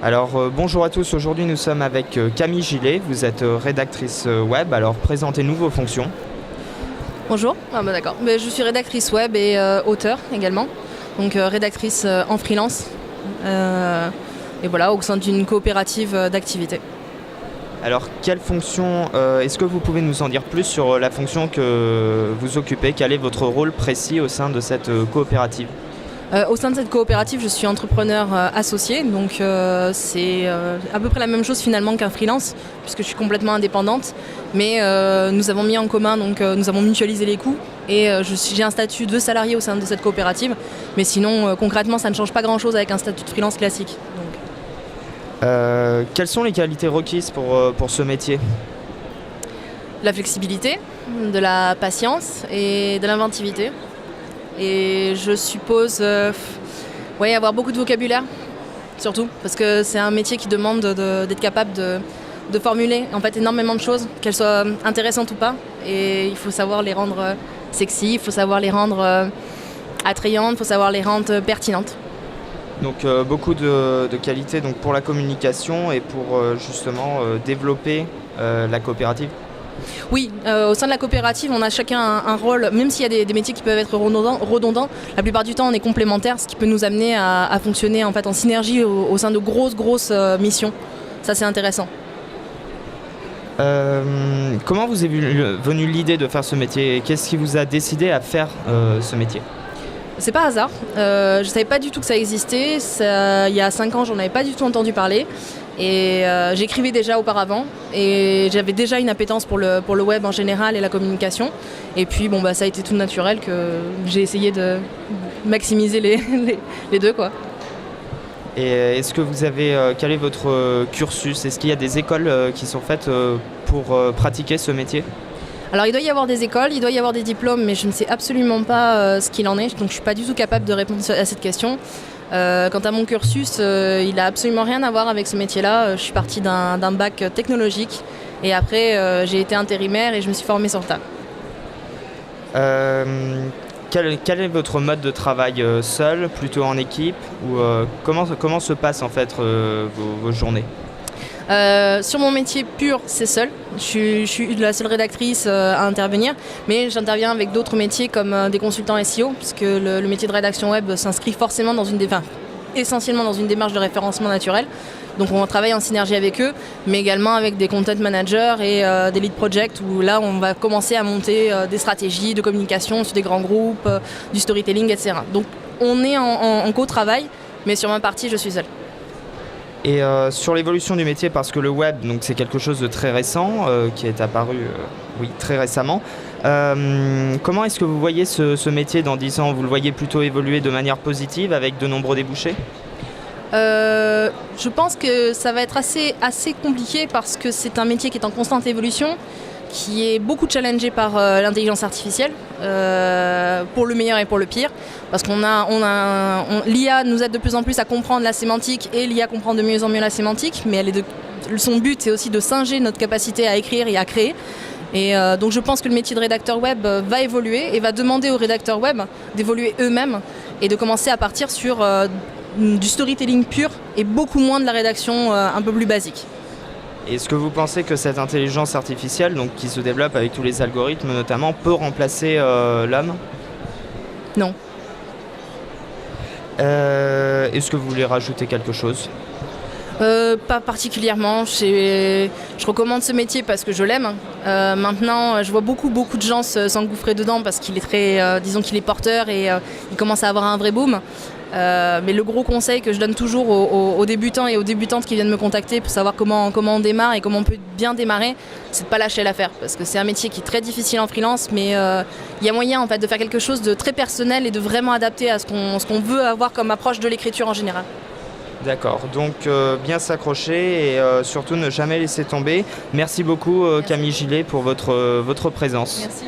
Alors bonjour à tous, aujourd'hui nous sommes avec Camille Gillet, vous êtes rédactrice web, alors présentez-nous vos fonctions. Bonjour, d'accord. Je suis rédactrice web et auteur également, donc rédactrice en freelance et voilà, au sein d'une coopérative d'activité. Alors quelle fonction, est-ce que vous pouvez nous en dire plus sur la fonction que vous occupez, quel est votre rôle précis au sein de cette coopérative ? Au sein de cette coopérative, je suis entrepreneur associé, donc c'est à peu près la même chose finalement qu'un freelance, puisque je suis complètement indépendante. Mais nous avons mis en commun, donc nous avons mutualisé les coûts et j'ai un statut de salarié au sein de cette coopérative. Mais sinon, concrètement, ça ne change pas grand-chose avec un statut de freelance classique. Quelles sont les qualités requises pour ce métier ? La flexibilité, de la patience et de l'inventivité. Et je suppose avoir beaucoup de vocabulaire, surtout, parce que c'est un métier qui demande d'être capable de formuler en fait énormément de choses, qu'elles soient intéressantes ou pas. Et il faut savoir les rendre sexy, il faut savoir les rendre attrayantes, il faut savoir les rendre pertinentes. Donc beaucoup de qualités donc, pour la communication et pour justement développer la coopérative. Oui, au sein de la coopérative, on a chacun un rôle, même s'il y a des métiers qui peuvent être redondants, la plupart du temps on est complémentaires, ce qui peut nous amener à fonctionner en fait en synergie au sein de grosses missions. Ça c'est intéressant. Comment vous est venue l'idée de faire ce métier ? Qu'est-ce qui vous a décidé à faire ce métier ? C'est pas hasard, je ne savais pas du tout que ça existait, il y a 5 ans j'en avais pas du tout entendu parler. Et j'écrivais déjà auparavant et j'avais déjà une appétence pour le web en général et la communication. Et puis ça a été tout naturel que j'ai essayé de maximiser les deux, quoi. Et est-ce que vous avez, quel est votre cursus ? Est-ce qu'il y a des écoles qui sont faites pour pratiquer ce métier ? Alors il doit y avoir des écoles, il doit y avoir des diplômes, mais je ne sais absolument pas ce qu'il en est, donc je ne suis pas du tout capable de répondre à cette question. Quant à mon cursus, il n'a absolument rien à voir avec ce métier-là. Je suis partie d'un bac technologique et après j'ai été intérimaire et je me suis formée sur le tas. Quel est votre mode de travail seul, plutôt en équipe ou comment se passent en fait vos journées ? Sur mon métier pur, c'est seul. Je suis la seule rédactrice à intervenir, mais j'interviens avec d'autres métiers comme des consultants SEO, puisque le métier de rédaction web s'inscrit forcément essentiellement dans une démarche de référencement naturel. Donc on travaille en synergie avec eux, mais également avec des content managers et des lead projects où là on va commencer à monter des stratégies de communication sur des grands groupes, du storytelling, etc. Donc on est en co-travail, mais sur ma partie je suis seule. Et sur l'évolution du métier, parce que le web, donc, c'est quelque chose de très récent, qui est apparu très récemment. Comment est-ce que vous voyez ce métier dans 10 ans ? Vous le voyez plutôt évoluer de manière positive avec de nombreux débouchés ? Je pense que ça va être assez compliqué parce que c'est un métier qui est en constante évolution, qui est beaucoup challengé par l'intelligence artificielle, pour le meilleur et pour le pire, parce l'IA nous aide de plus en plus à comprendre la sémantique et l'IA comprend de mieux en mieux la sémantique, mais son but c'est aussi de singer notre capacité à écrire et à créer. Et donc je pense que le métier de rédacteur web va évoluer et va demander aux rédacteurs web d'évoluer eux-mêmes et de commencer à partir sur du storytelling pur et beaucoup moins de la rédaction un peu plus basique. Est-ce que vous pensez que cette intelligence artificielle, donc, qui se développe avec tous les algorithmes notamment, peut remplacer l'homme ? Non. Est-ce que vous voulez rajouter quelque chose ? Pas particulièrement. Je recommande ce métier parce que je l'aime. Maintenant, je vois beaucoup de gens s'engouffrer dedans parce qu'il est très, disons qu'il est porteur et il commence à avoir un vrai boom. Mais le gros conseil que je donne toujours aux débutants et aux débutantes qui viennent me contacter pour savoir comment on démarre et comment on peut bien démarrer, c'est de ne pas lâcher l'affaire. Parce que c'est un métier qui est très difficile en freelance, mais il y a moyen en fait, de faire quelque chose de très personnel et de vraiment adapter à ce qu'on veut avoir comme approche de l'écriture en général. D'accord, donc bien s'accrocher et surtout ne jamais laisser tomber. Merci beaucoup Camille Gillet pour votre présence. Merci.